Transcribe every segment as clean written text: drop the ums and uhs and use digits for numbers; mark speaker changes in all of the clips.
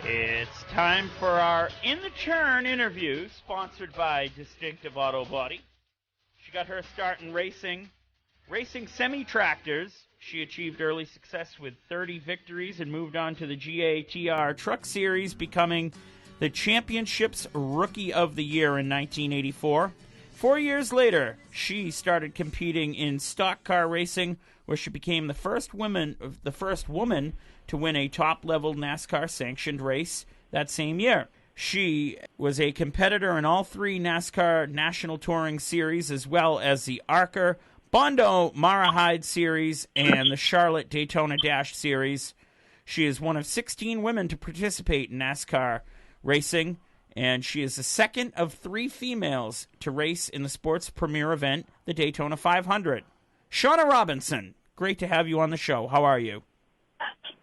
Speaker 1: It's time for our In the Churn interview, sponsored by Distinctive Auto Body. She got her start in racing semi-tractors. She achieved early success with 30 victories and moved on to the GATR Truck Series, becoming the championship's Rookie of the Year in 1984. 4 years later, she started competing in stock car racing, where she became the first woman to win a top-level NASCAR-sanctioned race that same year. She was a competitor in all three NASCAR National Touring Series, as well as the ARCA, Bondo Marahide Series, and the Charlotte Daytona Dash Series. She is one of 16 women to participate in NASCAR racing, and she is the second of 3 females to race in the sport's premier event, the Daytona 500. Shawna Robinson, great to have you on the show. How are you?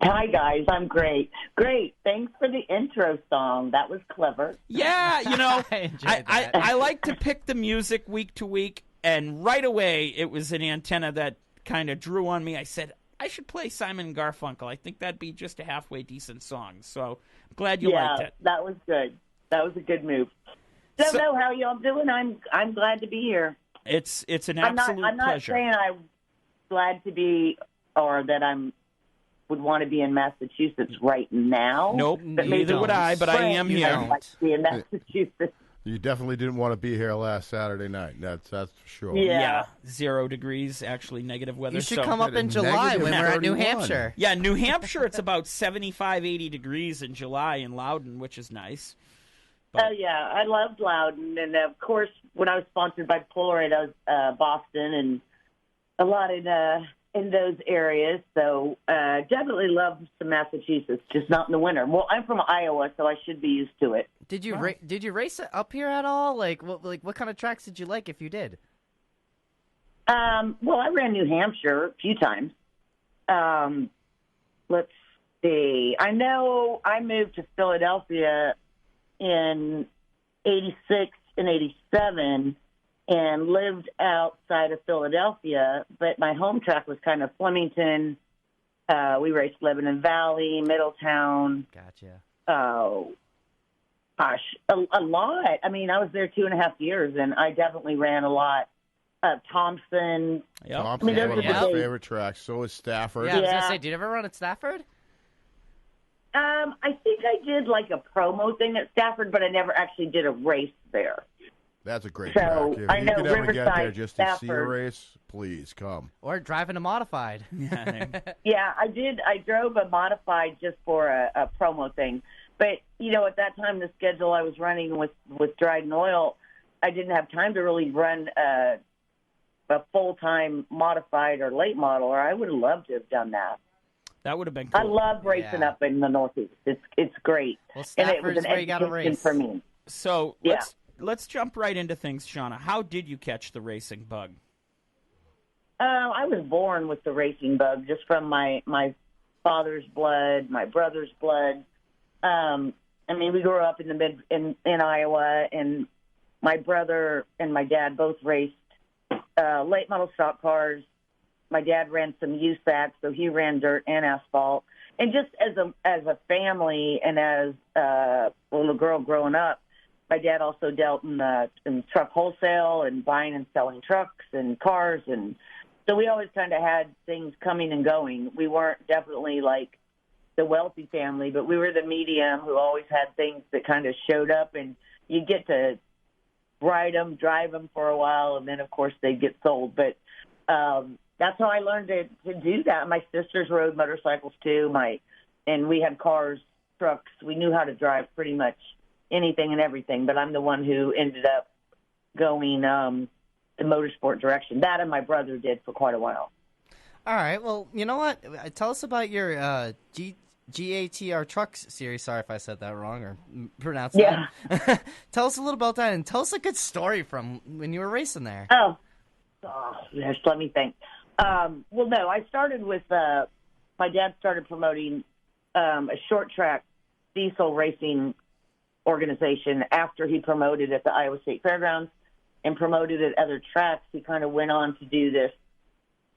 Speaker 2: Hi, guys. I'm great. Great. Thanks for the intro song. That was clever.
Speaker 1: Yeah,
Speaker 3: I
Speaker 1: I like to pick the music week to week, and right away it was an antenna that kind of drew on me. I said, I should play Simon & Garfunkel. I think that'd be just a halfway decent song. So I'm glad you liked it.
Speaker 2: That was good. That was a good move. Don't know how y'all doing. I'm glad to be here.
Speaker 1: It's an absolute
Speaker 2: I'm not
Speaker 1: pleasure.
Speaker 2: saying I'm glad to be or that would want to be in Massachusetts right now.
Speaker 1: Nope,
Speaker 2: but
Speaker 1: neither would I, but I am here.
Speaker 2: I'd like to be in Massachusetts.
Speaker 4: You definitely didn't want to be here last Saturday night. That's for sure.
Speaker 2: Yeah.
Speaker 1: 0 degrees, actually negative weather.
Speaker 3: You should come up in July when we're at New Hampshire.
Speaker 1: Yeah, New Hampshire, it's about 75, 80 degrees in July in Loudon, which is nice.
Speaker 2: Oh, yeah. I loved Loudon. And, of course, when I was sponsored by Polaroid, I was Boston and a lot in those areas. So definitely love some Massachusetts, just not in the winter. Well, I'm from Iowa, so I should be used to it.
Speaker 3: Did you race it up here at all? What kind of tracks did you like if you did?
Speaker 2: Well, I ran New Hampshire a few times. Let's see. I know I moved to Philadelphia in 86 and 87 and lived outside of Philadelphia, but my home track was kind of Flemington. We raced Lebanon Valley, Middletown.
Speaker 3: Gotcha.
Speaker 2: Oh, gosh, a lot. I mean, I was there 2.5 years, and I definitely ran a lot. Thompson.
Speaker 1: Yep.
Speaker 4: Thompson is one of my favorite tracks. So is Stafford.
Speaker 3: Yeah, I was going to say, did you ever run at Stafford?
Speaker 2: I think I did like a promo thing at Stafford, but I never actually did a race there.
Speaker 4: That's a great
Speaker 2: So,
Speaker 4: track. If
Speaker 2: I
Speaker 4: you
Speaker 2: know
Speaker 4: could ever get there
Speaker 2: Riverside,
Speaker 4: just to see a
Speaker 2: Stafford.
Speaker 4: race, please come.
Speaker 3: Or driving a modified.
Speaker 2: Yeah, I did. I drove a modified just for a promo thing. But, at that time, the schedule I was running with Dryden Oil, I didn't have time to really run a full-time modified or late model, or I would have loved to have done that.
Speaker 1: That would have been cool.
Speaker 2: I love racing up in the Northeast. It's great.
Speaker 3: Well,
Speaker 2: and it was
Speaker 3: Stafford's
Speaker 2: an
Speaker 3: where you got to
Speaker 2: education
Speaker 3: race.
Speaker 2: for me.
Speaker 1: So let's jump right into things, Shawna. How did you catch the racing bug?
Speaker 2: I was born with the racing bug, just from my father's blood, my brother's blood. We grew up in Iowa, and my brother and my dad both raced late model stock cars. My dad ran some USACs, so he ran dirt and asphalt. And just as a family and as a little girl growing up, my dad also dealt in truck wholesale and buying and selling trucks and cars. And so we always kind of had things coming and going. We weren't definitely like the wealthy family, but we were the medium who always had things that kind of showed up, and you get to ride them, drive them for a while, and then, of course, they'd get sold. But that's how I learned to do that. My sisters rode motorcycles, too, and we had cars, trucks. We knew how to drive pretty much anything and everything, but I'm the one who ended up going the motorsport direction. That and my brother did for quite a while.
Speaker 3: All right. Well, you know what? Tell us about your GATR Trucks series. Sorry if I said that wrong or pronounced that. Tell us a little about that, and tell us a good story from when you were racing there.
Speaker 2: Oh yes, let me think. Well, no, I started with my dad started promoting a short track diesel racing organization after he promoted at the Iowa State Fairgrounds and promoted at other tracks. He kind of went on to do this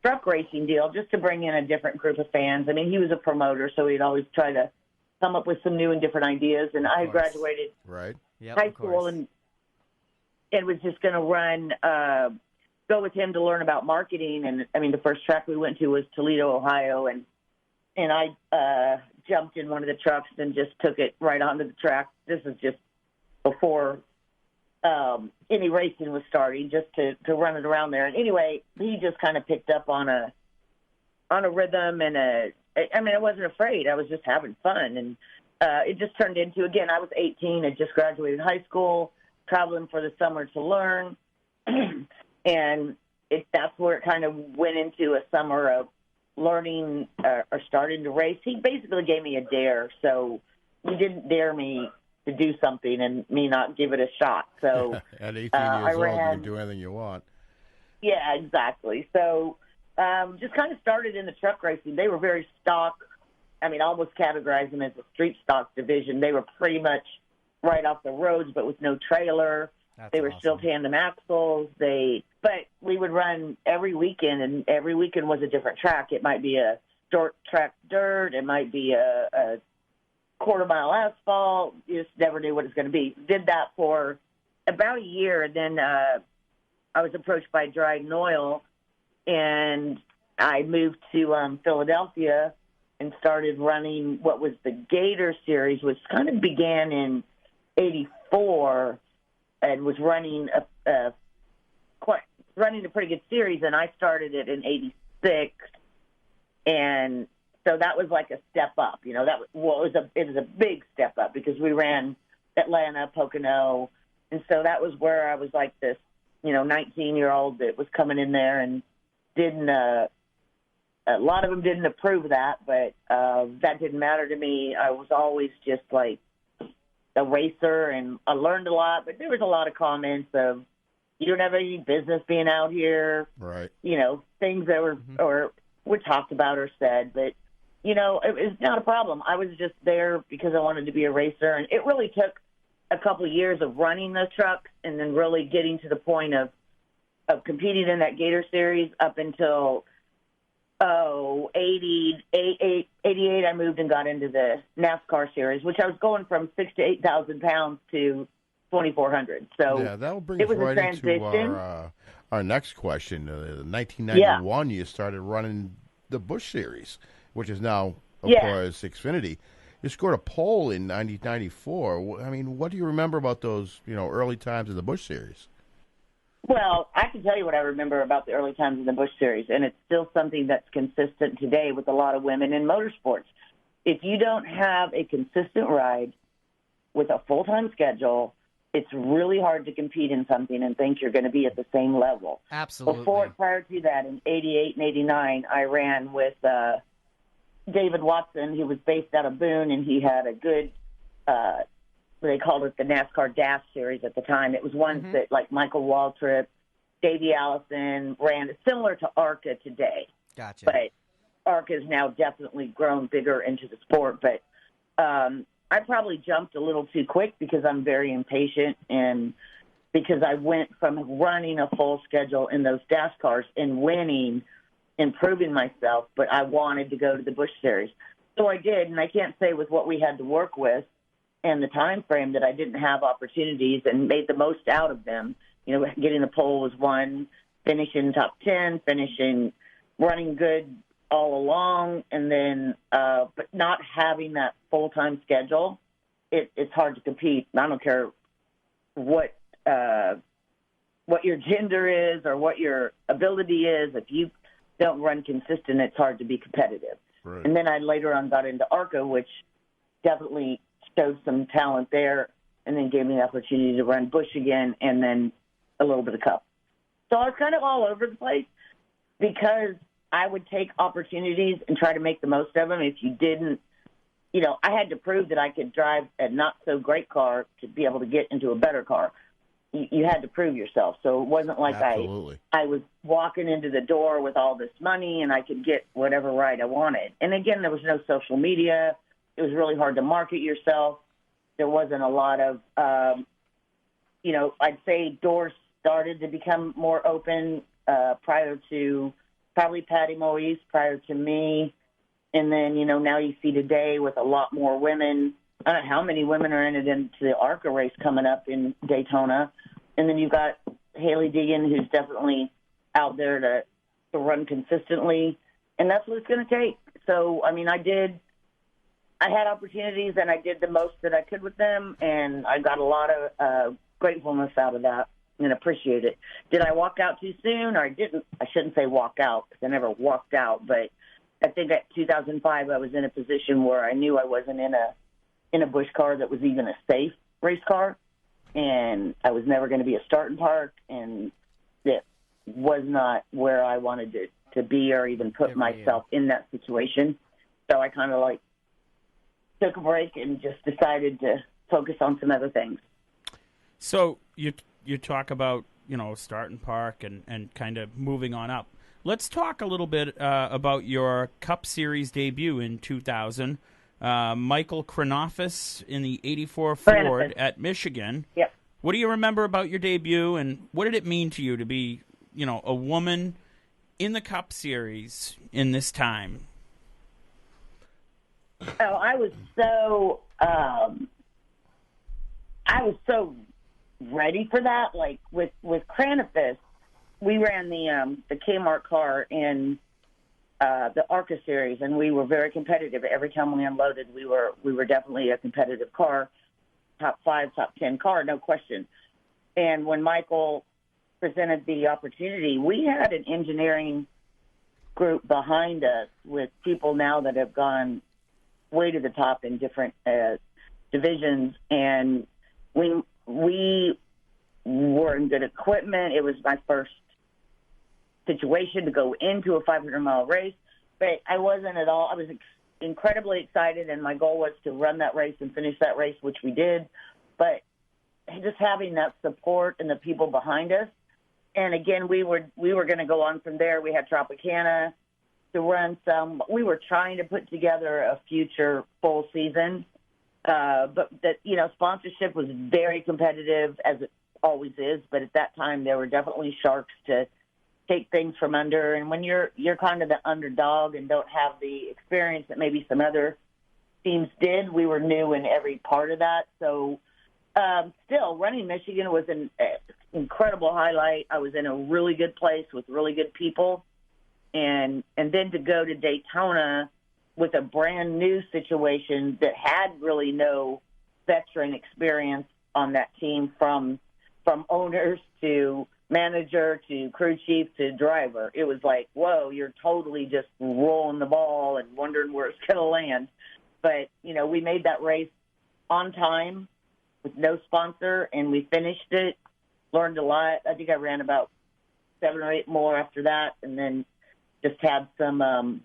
Speaker 2: truck racing deal just to bring in a different group of fans. I mean, he was a promoter, so he'd always try to come up with some new and different ideas. And I graduated high school and was just going to go with him to learn about marketing. And I mean, the first track we went to was Toledo, Ohio. And I jumped in one of the trucks and just took it right onto the track. This is just before any racing was starting, just to run it around there. And anyway, he just kind of picked up on a rhythm and I wasn't afraid. I was just having fun. And it just turned into, again, I was 18, had just graduated high school, traveling for the summer to learn. And that's where it kind of went into a summer of learning or starting to race. He basically gave me a dare. So he didn't dare me to do something and me not give it a shot. So
Speaker 4: at 18 years old, you can do anything you want.
Speaker 2: Yeah, exactly. So just kind of started in the truck racing. They were very stock. I mean, almost categorize them as a street stock division. They were pretty much right off the roads, but with no trailer. They were still tandem axles. But we would run every weekend, and every weekend was a different track. It might be a short track dirt. It might be a quarter-mile asphalt. You just never knew what it was going to be. Did that for about a year, and then I was approached by Dryden Oil, and I moved to Philadelphia and started running what was the Gator Series, which kind of began in '84 and was running a pretty good series. And I started it in '86, and so that was like a step up. You know, it was a big step up because we ran Atlanta, Pocono, and so that was where I was like this, 19-year-old that was coming in there and didn't. A lot of them didn't approve of that, but that didn't matter to me. I was always just like a racer, and I learned a lot. But there was a lot of comments of, "You don't have any business being out here,"
Speaker 4: right?
Speaker 2: Things that were talked about or said, but it was not a problem. I was just there because I wanted to be a racer, and it really took a couple of years of running the trucks and then really getting to the point of competing in that Gator Series up until 88, I moved and got into the NASCAR Series, which I was going from 6,000 to 8,000 pounds to 2,400. So
Speaker 4: yeah, that will bring us right into our next question. 1991, you started running the Busch Series, which is now, of course, Xfinity. You scored a pole in 1994. I mean, what do you remember about those, early times of the Busch Series?
Speaker 2: Well, I can tell you what I remember about the early times in the Busch Series, and it's still something that's consistent today with a lot of women in motorsports. If you don't have a consistent ride with a full-time schedule, it's really hard to compete in something and think you're going to be at the same level.
Speaker 3: Absolutely.
Speaker 2: Prior to that, in 88 and 89, I ran with David Watson, who was based out of Boone, and he had a good they called it the NASCAR Dash Series at the time. It was ones that, like Michael Waltrip, Davey Allison ran, similar to ARCA today.
Speaker 3: Gotcha.
Speaker 2: But ARCA has now definitely grown bigger into the sport. But I probably jumped a little too quick because I'm very impatient, and because I went from running a full schedule in those dash cars and winning, improving myself, but I wanted to go to the Busch Series. So I did, and I can't say with what we had to work with and the time frame that I didn't have opportunities and made the most out of them. Getting the pole was one, finishing top 10, running good all along, and then but not having that full-time schedule, it's hard to compete. I don't care what your gender is or what your ability is. If you don't run consistent, it's hard to be competitive.
Speaker 4: Right.
Speaker 2: And then I later on got into ARCA, which definitely showed some talent there, and then gave me the opportunity to run Busch again, and then a little bit of Cup. So I was kind of all over the place because I would take opportunities and try to make the most of them. If you didn't, I had to prove that I could drive a not-so-great car to be able to get into a better car. You had to prove yourself. So it wasn't like I was walking into the door with all this money and I could get whatever ride I wanted. And, again, there was no social media. It was really hard to market yourself. There wasn't a lot of, I'd say doors started to become more open prior to probably Patty Moise, prior to me. And then, now you see today with a lot more women. I don't know how many women are entered into the ARCA race coming up in Daytona. And then you've got Haley Deegan, who's definitely out there to run consistently. And that's what it's going to take. So, I had opportunities, and I did the most that I could with them, and I got a lot of gratefulness out of that and appreciate it. Did I walk out too soon, or I didn't? I shouldn't say walk out, because I never walked out, but I think at 2005 I was in a position where I knew I wasn't in a Busch car that was even a safe race car, and I was never going to be a start and park, and it was not where I wanted to be or even put myself in that situation. So I kind of took a break and just decided to focus on some other things.
Speaker 1: So you talk about, start and park and kind of moving on up. Let's talk a little bit about your Cup Series debut in 2000. Michael Kranofis in the 84 Ford at Michigan.
Speaker 2: Yep.
Speaker 1: What do you remember about your debut, and what did it mean to you to be, a woman in the Cup Series in this time?
Speaker 2: Oh, I was so ready for that. Like with Kranofis, we ran the Kmart car in the ARCA series, and we were very competitive. Every time we unloaded, we were definitely a competitive car, top 5, top 10 car, no question. And when Michael presented the opportunity, we had an engineering group behind us with people now that have gone way to the top in different divisions, and we were in good equipment. It was my first situation to go into a 500-mile race, but I wasn't at all. I was incredibly excited, and my goal was to run that race and finish that race, which we did. But just having that support and the people behind us, and again, we were going to go on from there. We had Tropicana to run some. We were trying to put together a future full season, but that sponsorship was very competitive, as it always is. But at that time, there were definitely sharks to take things from under. And when you're kind of the underdog and don't have the experience that maybe some other teams did, we were new in every part of that. So still, running Michigan was an incredible highlight. I was in a really good place with really good people. And then to go to Daytona with a brand new situation that had really no veteran experience on that team, from owners to manager to crew chief to driver. It was like, whoa, you're totally just rolling the ball and wondering where it's going to land. But, we made that race on time with no sponsor, and we finished it, learned a lot. I think I ran about 7 or 8 more after that, and then just had some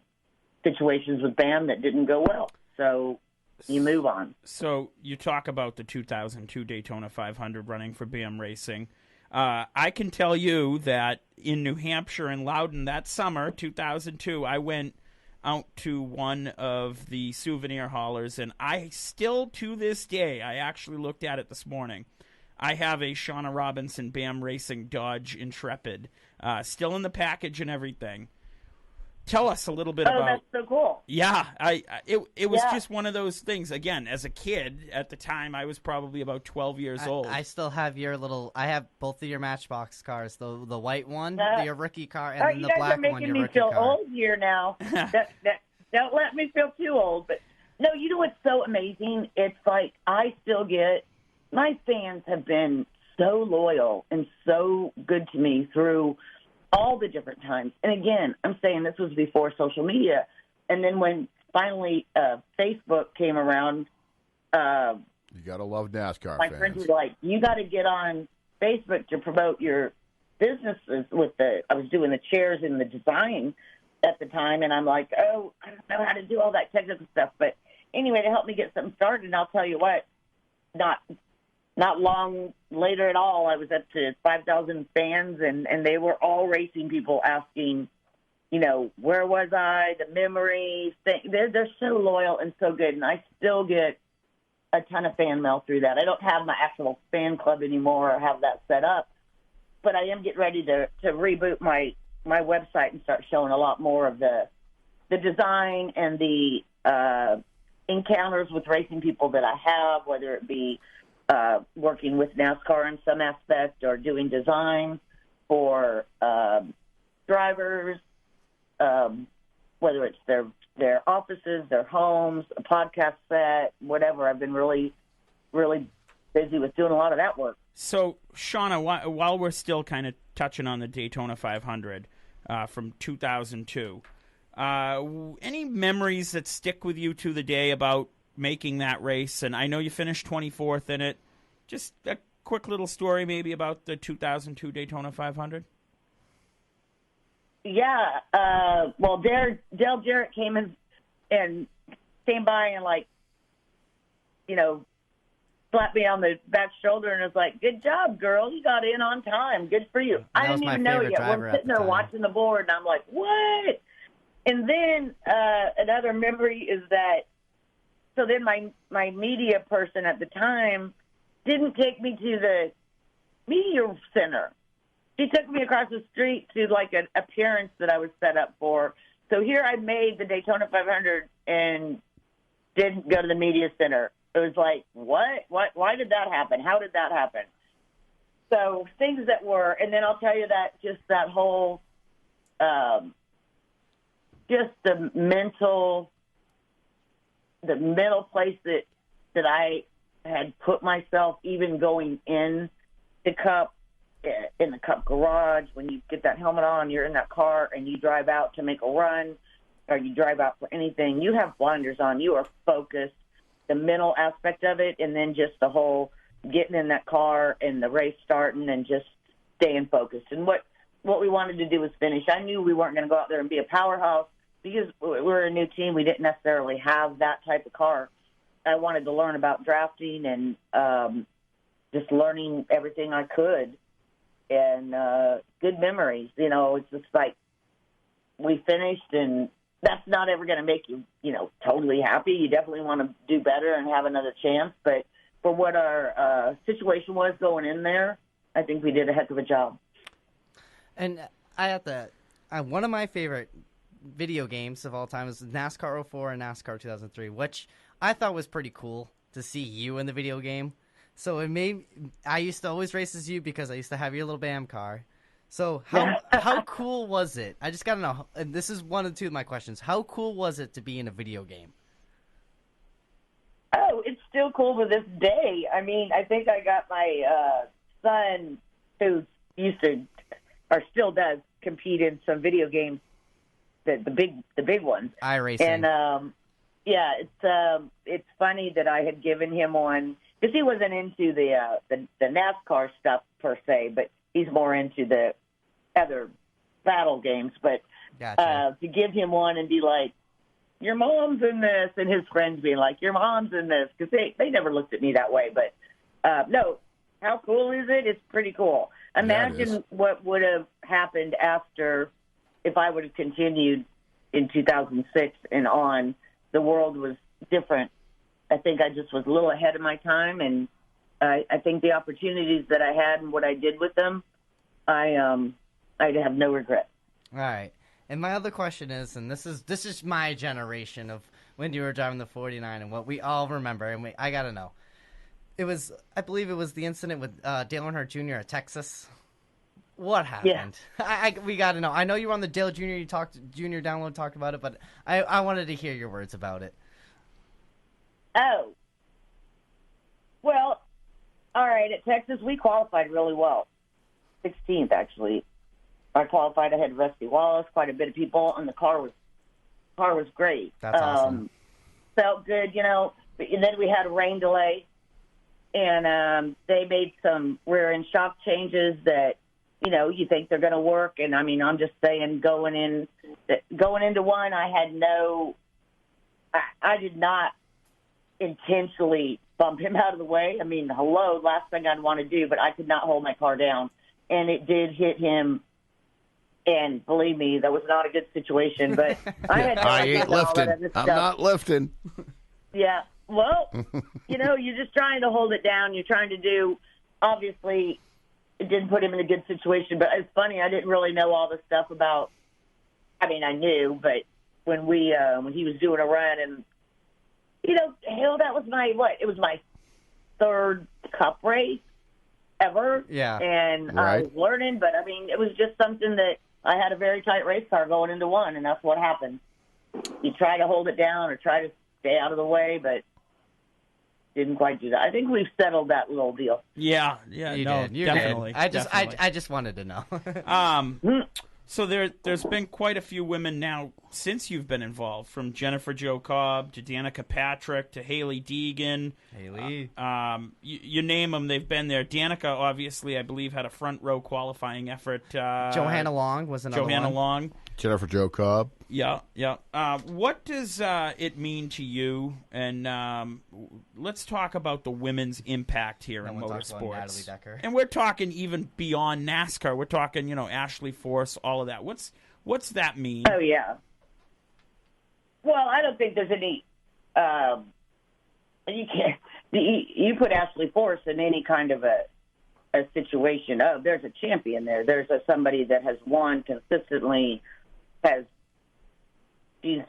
Speaker 2: situations with BAM that didn't go well. So you move on.
Speaker 1: So you talk about the 2002 Daytona 500 running for BAM Racing. I can tell you that in New Hampshire and Loudon that summer, 2002, I went out to one of the souvenir haulers, and I still, to this day, I actually looked at it this morning, I have a Shawna Robinson BAM Racing Dodge Intrepid, still in the package and everything. Tell us a little bit about.
Speaker 2: Oh, that's so cool.
Speaker 1: Yeah, it was just one of those things. Again, as a kid at the time, I was probably about 12 years old.
Speaker 3: I still have your little. I have both of your Matchbox cars. The white one, your rookie car, and then the black one, your rookie car.
Speaker 2: You guys are making me feel old here now. Don't let me feel too old. But no, you know what's so amazing? It's like I still get. My fans have been so loyal and so good to me through all the different times. And again, I'm saying this was before social media. And then when finally Facebook came around,
Speaker 4: you got to love NASCAR
Speaker 2: my friends were like, you got to get on Facebook to promote your businesses. I was doing the chairs and the design at the time. And I'm like, oh, I don't know how to do all that technical stuff. But anyway, to help me get something started, and I'll tell you what, not long later at all, I was up to 5,000 fans, and they were all racing people asking, where was I, the memories. They're so loyal and so good, and I still get a ton of fan mail through that. I don't have my actual fan club anymore or have that set up, but I am getting ready to reboot my website and start showing a lot more of the the design and the encounters with racing people that I have, whether it be working with NASCAR in some aspect or doing design for drivers, whether it's their offices, their homes, a podcast set, whatever. I've been really, really busy with doing a lot of that work.
Speaker 1: So, Shawna, while we're still kind of touching on the Daytona 500 from 2002, any memories that stick with you to the day about making that race? And I know you finished 24th in it. Just a quick little story maybe about the 2002 Daytona 500.
Speaker 2: Yeah. Well, Dale Jarrett came in and came by and, like, you know, slapped me on the back shoulder and was like, "Good job, girl. You got in on time. Good for you." I didn't even know it yet. We're sitting there watching the board, and I'm like, "What?" And then another memory is that, so then my media person at the time didn't take me to the media center. She took me across the street to, like, an appearance that I was set up for. So here I made the Daytona 500 and didn't go to the media center. It was like, what? Why did that happen? How did that happen? So things that were, and then I'll tell you that just that whole, just the mental place that I had put myself, even going in the Cup, in the Cup garage, when you get that helmet on, you're in that car and you drive out to make a run or you drive out for anything, you have blinders on. You are focused, the mental aspect of it, and then just the whole getting in that car and the race starting and just staying focused. And what we wanted to do was finish. I knew we weren't going to go out there and be a powerhouse because we're a new team. We didn't necessarily have that type of car. I wanted to learn about drafting and just learning everything I could. And good memories. You know, it's just like we finished, and that's not ever going to make you, you know, totally happy. You definitely want to do better and have another chance. But for what our situation was going in there, I think we did a heck of a job.
Speaker 3: And I have to, one of my favorite video games of all time is NASCAR 04 and NASCAR 2003, which I thought was pretty cool to see you in the video game. So I used to always race as you because I used to have your little BAM car. So how cool was it? I just got to know, and this is one of two of my questions. How cool was it to be in a video game?
Speaker 2: Oh, it's still cool to this day. I mean, I think I got my son, who used to, or still does, compete in some video games, the big ones.
Speaker 3: iRacing.
Speaker 2: And yeah, it's funny that I had given him one. Because he wasn't into the NASCAR stuff per se, but he's more into the other battle games. But
Speaker 3: gotcha.
Speaker 2: To give him one and be like, "Your mom's in this," and his friends being like, "Your mom's in this," because they never looked at me that way. But no, how cool is it? It's pretty cool. Imagine what would have happened after if I would have continued in 2006 and on. The world was different. I think I just was a little ahead of my time, and I think the opportunities that I had and what I did with them, I have no regret.
Speaker 3: All right. And my other question is, and this is my generation of when you were driving the 49 and what we all remember, and I got to know. I believe it was the incident with Dale Earnhardt Jr. at Texas. What happened? Yeah. We got to know. I know you were on the Dale Jr. Junior download, talked about it, but I wanted to hear your words about it.
Speaker 2: Oh. Well, all right, at Texas, we qualified really well. 16th, actually. I qualified ahead of Rusty Wallace, quite a bit of people, and the car was great.
Speaker 3: That's awesome.
Speaker 2: Felt good, you know. And then we had a rain delay, and they made some rear-end shock changes that, you know, you think they're going to work. And, I mean, I'm just saying going into one, I did not intentionally bump him out of the way. I mean, hello, last thing I'd want to do, but I could not hold my car down. And it did hit him. And believe me, that was not a good situation, but I
Speaker 4: ain't lifting. I'm not lifting.
Speaker 2: Yeah. Well, you know, you're just trying to hold it down. You're trying to do, obviously, it didn't put him in a good situation, but it's funny. I didn't really know all the stuff about, I mean, I knew, but when he was doing a run, and hell, that was it was my third Cup race ever.
Speaker 3: Yeah.
Speaker 2: And I was learning, but I mean, it was just something that I had a very tight race car going into one, and that's what happened. You try to hold it down or try to stay out of the way, but didn't quite do that. I think we've settled that little deal.
Speaker 1: Yeah,
Speaker 3: You
Speaker 1: did. Definitely.
Speaker 3: I just wanted to know.
Speaker 1: So there's been quite a few women now since you've been involved, from Jennifer Jo Cobb to Danica Patrick to Haley Deegan.
Speaker 3: Haley.
Speaker 1: You name them, they've been there. Danica, obviously, I believe, had a front row qualifying effort.
Speaker 3: Johanna Long was another
Speaker 1: Johanna
Speaker 3: one.
Speaker 1: Long.
Speaker 4: Jennifer Jo Cobb.
Speaker 1: Yeah. What does it mean to you? And let's talk about the women's impact here in motorsports. And we're talking even beyond NASCAR. We're talking, Ashley Force, all of that. What's that mean?
Speaker 2: Oh yeah. Well, I don't think there's any. You can't. You put Ashley Force in any kind of a situation. Oh, there's a champion there. There's somebody that has won consistently. She's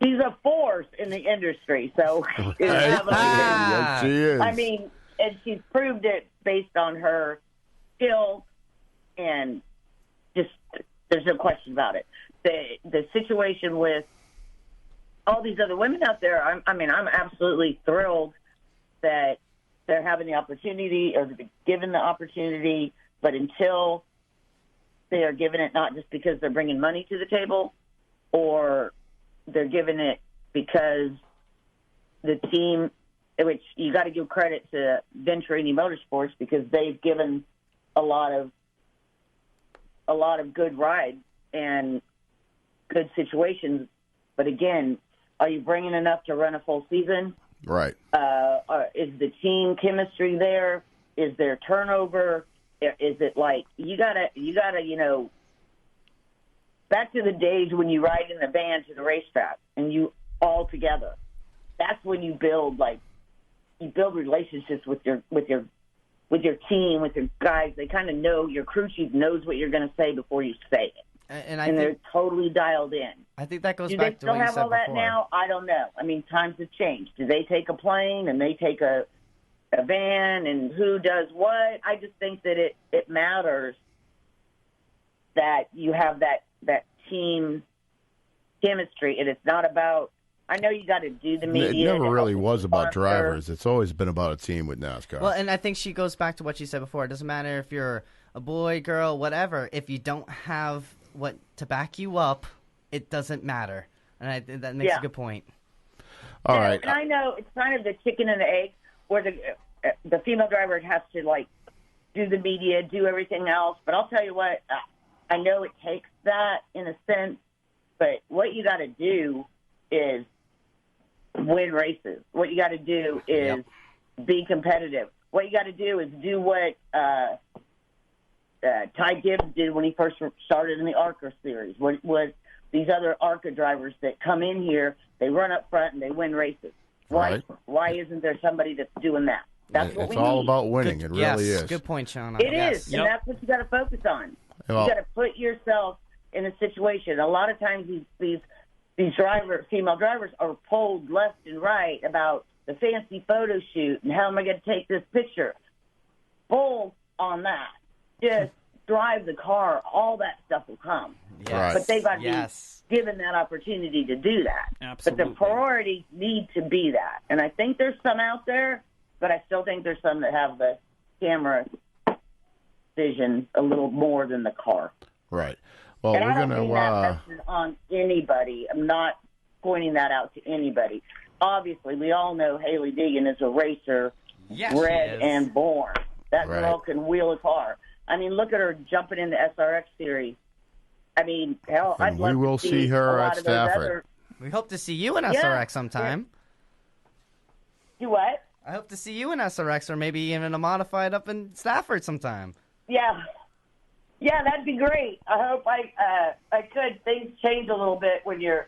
Speaker 2: a force in the industry. So
Speaker 4: Yes, she is.
Speaker 2: I mean, and she's proved it based on her skill, and just there's no question about it. The situation with all these other women out there, I'm absolutely thrilled that they're having the opportunity or they're given the opportunity, but until they are given it not just because they're bringing money to the table, or they're giving it because the team, which you got to give credit to Venturini Motorsports, because they've given a lot of good rides and good situations. But again, are you bringing enough to run a full season?
Speaker 4: Right.
Speaker 2: Is the team chemistry there? Is there turnover? Is it like you gotta, back to the days when you ride in the van to the racetrack and you all together. That's when you build relationships with your team, with your guys. They kind of know, your crew chief knows what you're going to say before you say it. And they're totally dialed in.
Speaker 3: I think that goes back to what you said before. Do they still have all that now? I
Speaker 2: don't know. I mean, times have changed. Do they take a plane and they take a van, and who does what? I just think that it matters that you have that team chemistry, and it's not about, I know you got to do the media.
Speaker 4: It never really was about drivers. It's always been about a team with NASCAR.
Speaker 3: Well, and I think she goes back to what she said before. It doesn't matter if you're a boy, girl, whatever. If you don't have what to back you up, it doesn't matter. And I think that makes a good point.
Speaker 4: All right.
Speaker 2: And I know it's kind of the chicken and the egg, where the female driver has to, do the media, do everything else. But I'll tell you what, I know it takes that in a sense, but what you got to do is win races. What you got to do is be competitive. What you got to do is do what Ty Gibbs did when he first started in the ARCA series. What these other ARCA drivers that come in here, they run up front and they win races. Why isn't there somebody that's doing that? That's what we need.
Speaker 4: It's all about winning. It really is.
Speaker 3: Good point, Shawna.
Speaker 2: It is, and that's what you got to focus on. You got to put yourself in a situation. A lot of times these female drivers are pulled left and right about the fancy photo shoot and how am I going to take this picture. Bull on that. Just drive the car. All that stuff will come.
Speaker 3: Yes. Right.
Speaker 2: But they've got to be given that opportunity to do that.
Speaker 1: Absolutely.
Speaker 2: But the priorities need to be that. And I think there's some out there, but I still think there's some that have the camera vision a little more than the car.
Speaker 4: Right. Well,
Speaker 2: and
Speaker 4: we're going to
Speaker 2: that on anybody. I'm not pointing that out to anybody. Obviously, we all know Haley Deegan is a racer, bred and born. That girl can wheel a car. I mean, look at her jumping in the SRX series. I mean, hell, I'd love to see
Speaker 4: her at Stafford.
Speaker 3: We hope to see you in SRX sometime.
Speaker 2: You what?
Speaker 3: I hope to see you in SRX, or maybe even a modified up in Stafford sometime.
Speaker 2: Yeah, that'd be great. I hope I could. Things change a little bit when you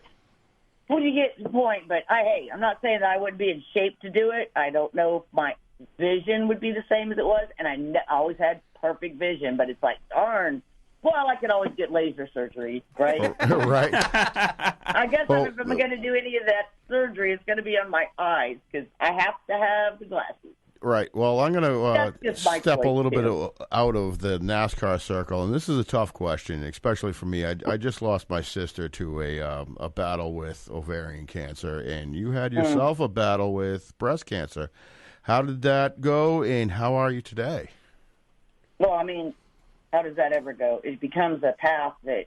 Speaker 2: get to the point. But I'm not saying that I wouldn't be in shape to do it. I don't know if my vision would be the same as it was, and I always had perfect vision. But it's like, darn, Well, I could always get laser surgery, right?
Speaker 4: Right.
Speaker 2: I guess if I'm going to do any of that surgery, it's going to be on my eyes because I have to have the glasses.
Speaker 4: Right. Well, I'm going to step a little bit out of the NASCAR circle, and this is a tough question, especially for me. I just lost my sister to a battle with ovarian cancer, and you had yourself a battle with breast cancer. How did that go, and how are you today?
Speaker 2: Well, I mean, how does that ever go? It becomes a path that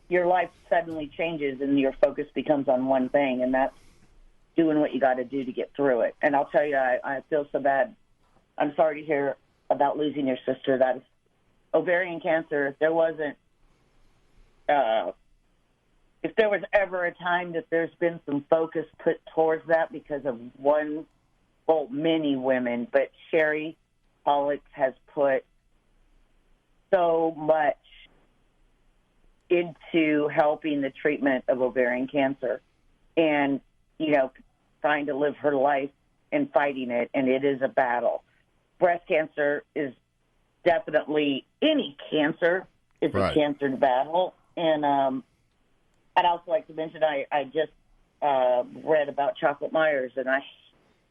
Speaker 2: your life suddenly changes, and your focus becomes on one thing, and that's doing what you got to do to get through it. And I'll tell you, I feel so bad. I'm sorry to hear about losing your sister. That is ovarian cancer. If there was ever a time that there's been some focus put towards that because of many women, but Sherry Pollock has put so much into helping the treatment of ovarian cancer and, trying to live her life and fighting it, and it is a battle. Breast cancer is definitely, any cancer is a cancer to battle. And I'd also like to mention I just read about Chocolate Myers, and I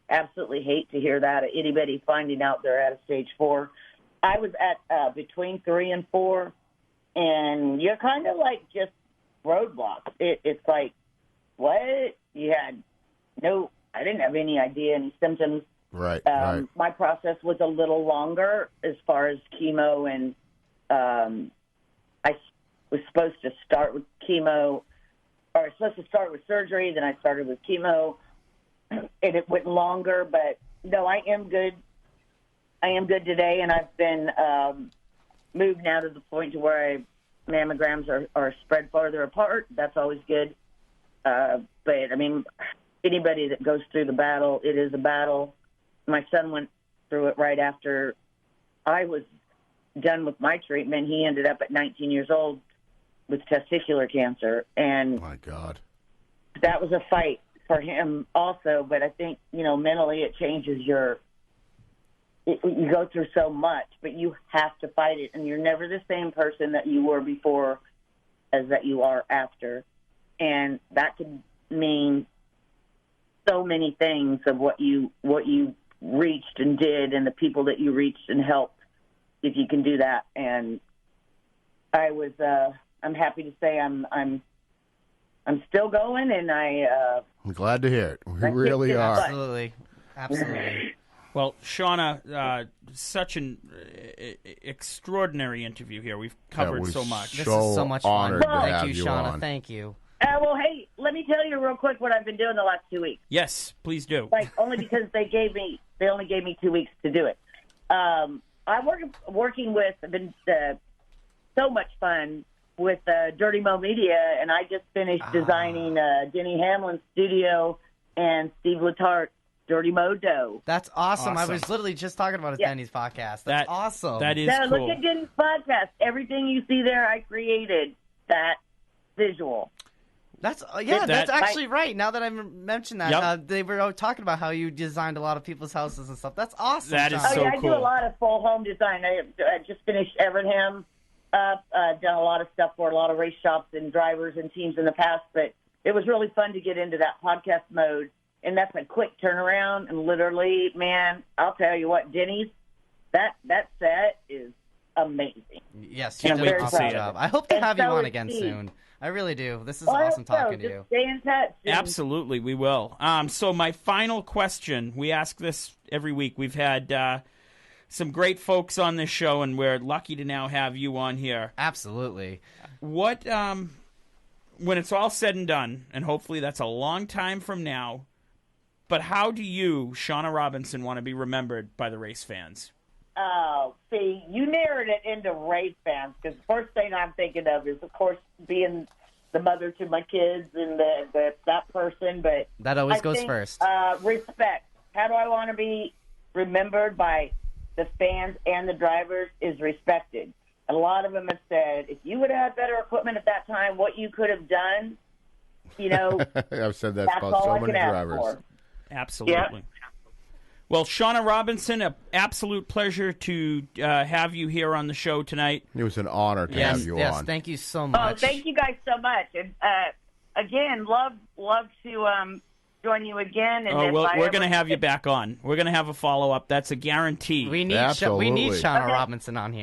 Speaker 2: absolutely hate to hear that. Anybody finding out they're at a stage 4. I was at between 3 and 4, and you're kind of like just roadblocks. It's like, what? You had I didn't have any idea, any symptoms.
Speaker 4: Right.
Speaker 2: My process was a little longer as far as chemo, and I was supposed to start with chemo, or I was supposed to start with surgery, then I started with chemo, and it went longer, but no, I am good. I am good today, and I've been moved now to the point to where mammograms are spread farther apart. That's always good. But, I mean, anybody that goes through the battle, it is a battle. My son went through it right after I was done with my treatment. He ended up at 19 years old with testicular cancer. And
Speaker 4: my God,
Speaker 2: that was a fight for him also. But I think, mentally it changes you go through so much, but you have to fight it. And you're never the same person that you were before as that you are after. And that could mean so many things of what you reached and did, and the people that you reached and helped, if you can do that. And I'm happy to say I'm still going, and
Speaker 4: I'm glad to hear it. We really are.
Speaker 3: Absolutely.
Speaker 1: Well, Shawna, such an extraordinary interview here. We've covered so much.
Speaker 3: This is so much fun.
Speaker 4: Thank
Speaker 3: you, Shawna. Thank you.
Speaker 2: Well, hey, let me tell you real quick what I've been doing the last 2 weeks.
Speaker 1: Yes, please do.
Speaker 2: Only because they only gave me 2 weeks to do it. I'm working with, I've been so much fun with Dirty Mo Media, and I just finished designing Denny Hamlin's studio and Steve Letart's Dirty Mo Dough.
Speaker 3: That's awesome. I was literally just talking about Denny's podcast. That's awesome.
Speaker 1: That is cool.
Speaker 2: Look at Denny's podcast. Everything you see there, I created that visual.
Speaker 3: That's actually right. Now that I mentioned that, they were talking about how you designed a lot of people's houses and stuff. That's awesome.
Speaker 1: That is so cool.
Speaker 2: I do a lot of full home design. I just finished Evernham up. Done a lot of stuff for a lot of race shops and drivers and teams in the past, but it was really fun to get into that podcast mode. And that's a quick turnaround. And literally, man, I'll tell you what, Denny's, that set is amazing.
Speaker 3: Yes, you did an awesome job. I hope to have you on again soon. I really do. This is awesome talking to you.
Speaker 2: Stay in touch.
Speaker 1: Absolutely, we will. So my final question, we ask this every week. We've had some great folks on this show, and we're lucky to now have you on here.
Speaker 3: Absolutely.
Speaker 1: What, when it's all said and done, and hopefully that's a long time from now, but how do you, Shawna Robinson, want to be remembered by the race fans?
Speaker 2: Oh, see, you narrowed it into race fans, because the first thing I'm thinking of is, of course, being the mother to my kids and that person. But
Speaker 3: that always goes first.
Speaker 2: Respect. How do I want to be remembered by the fans and the drivers is respected. A lot of them have said, if you would have had better equipment at that time, what you could have done,
Speaker 4: I've said that about so many drivers.
Speaker 1: Absolutely. Yeah. Well, Shawna Robinson, an absolute pleasure to have you here on the show tonight.
Speaker 4: It was an honor to have you on.
Speaker 3: Yes, thank you so much.
Speaker 2: Oh, thank you guys so much. And again, love to join you again. And
Speaker 1: we're going to have you back on. We're going to have a follow-up. That's a guarantee.
Speaker 3: We need Shawna Robinson on here.